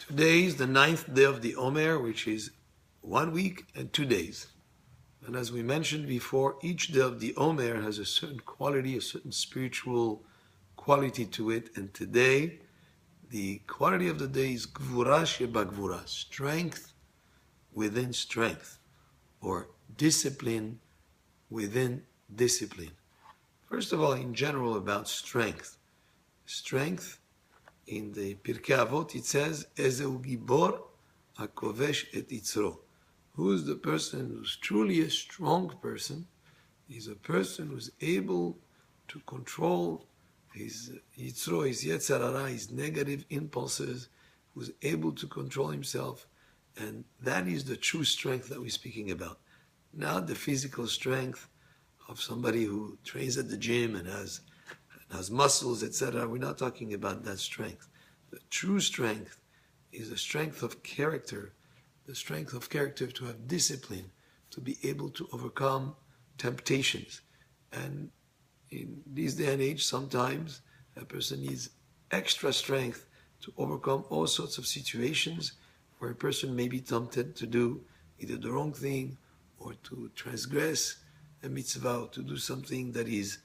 Today is the 9th day of the Omer, which is 1 week and 2 days. And as we mentioned before, each day of the Omer has a certain quality, a certain spiritual quality to it. And today, the quality of the day is Gvura sheba Gvura, strength within strength, or discipline within discipline. First of all, in general, about strength. Strength, in the Pirkei Avot, it says, Ezeu gibor hakovesh et yitzro. Who is the person who's truly a strong person? He's a person who's able to control his yitzro, his yetzer hara, his negative impulses, who's able to control himself. And that is the true strength that we're speaking about. Not the physical strength of somebody who trains at the gym and has muscles, etc. We're not talking about that strength. The true strength is the strength of character, the strength of character to have discipline, to be able to overcome temptations. And in this day and age, sometimes a person needs extra strength to overcome all sorts of situations where a person may be tempted to do either the wrong thing or to transgress a mitzvah, or to do something that he's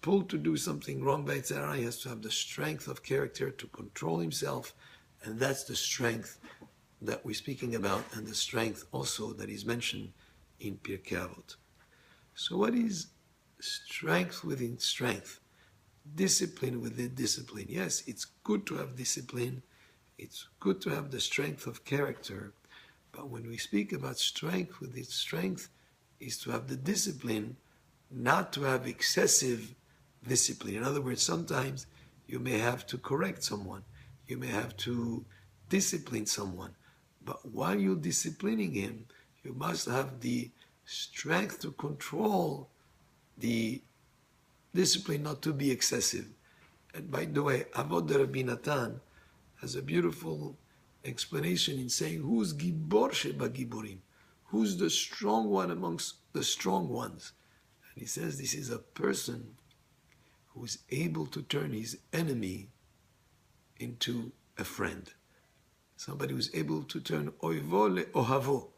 pulled to do something wrong by Tzara. He has to have the strength of character to control himself, and that's the strength that we're speaking about, and the strength also that is mentioned in Pirkei Avot. So what is strength within strength? Discipline within discipline. Yes, it's good to have discipline. It's good to have the strength of character. But when we speak about strength within strength, is to have the discipline, not to have excessive discipline. In other words, sometimes you may have to correct someone. You may have to discipline someone. But while you're disciplining him, you must have the strength to control the discipline, not to be excessive. And by the way, Avot Rabbi Natan has a beautiful explanation in saying, who's Gibor sheba Giborim? Who's the strong one amongst the strong ones? And he says this is a person who is able to turn his enemy into a friend. Somebody who's able to turn oivo le ohavo.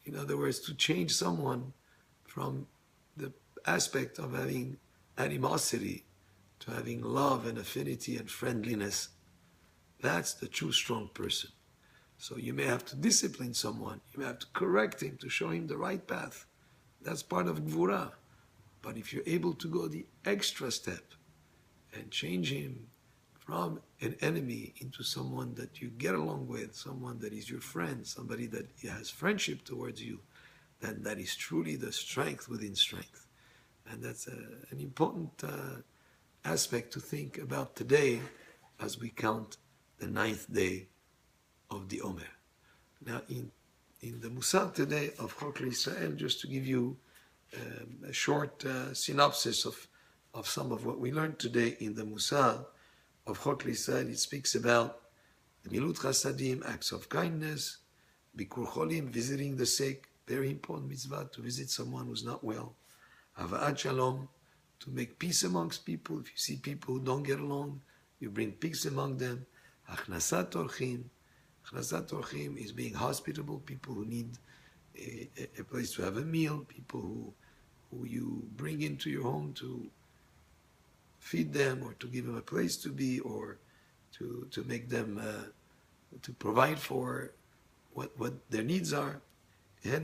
In other words, to change someone from the aspect of having animosity to having love and affinity and friendliness. That's the true strong person. So you may have to discipline someone. You may have to correct him to show him the right path. That's part of Gvura. But if you're able to go the extra step and change him from an enemy into someone that you get along with, someone that is your friend, somebody that has friendship towards you, then that is truly the strength within strength. And that's an important aspect to think about today as we count the 9th day of the Omer. Now, in the Musar today of Chok Israel, just to give you a short synopsis of some of what we learned today in the Musar of Chok Israel, it speaks about Gmilut Hassadim, acts of kindness, Bikur Cholim, visiting the sick, very important mitzvah to visit someone who's not well, Hava'at Shalom, to make peace amongst people. If you see people who don't get along, you bring peace among them, Achnasat Orchim. Achnasat Orchim is being hospitable, people who need a place to have a meal, people who you bring into your home to feed them or to give them a place to be, or to make them, to provide for what their needs are. These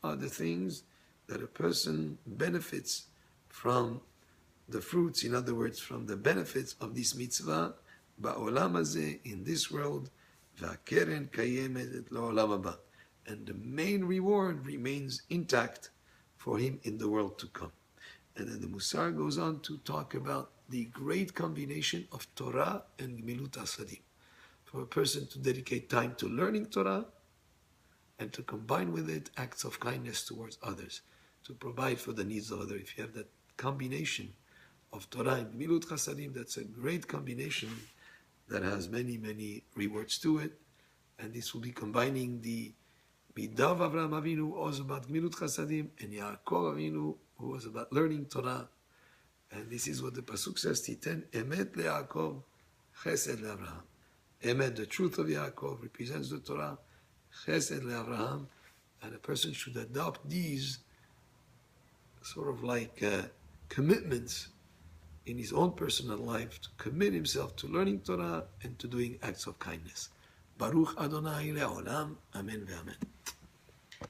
are the things that a person benefits from the fruits, in other words, from the benefits of this mitzvah, ba'olam hazeh, in this world, va'keren kayemet et la'olam haba, and the main reward remains intact for him in the world to come. And then the Musar goes on to talk about the great combination of Torah and Gmilut Hassadim, for a person to dedicate time to learning Torah and to combine with it acts of kindness towards others, to provide for the needs of others. If you have that combination of Torah and Gmilut Hassadim, that's a great combination that has many, many rewards to it. And this will be combining the Midav Avraham Avinu, who was about Gmilut Hassadim, and Yaakov Avinu, who was about learning Torah. And this is what the Pasuk says, Titen emet leYaakov Chesed leAvraham. Emet, the truth of Yaakov, represents the Torah. Chesed leAvraham. And a person should adopt these sort of like commitments in his own personal life to commit himself to learning Torah and to doing acts of kindness. Baruch Adonai le'olam. Amen ve'amen.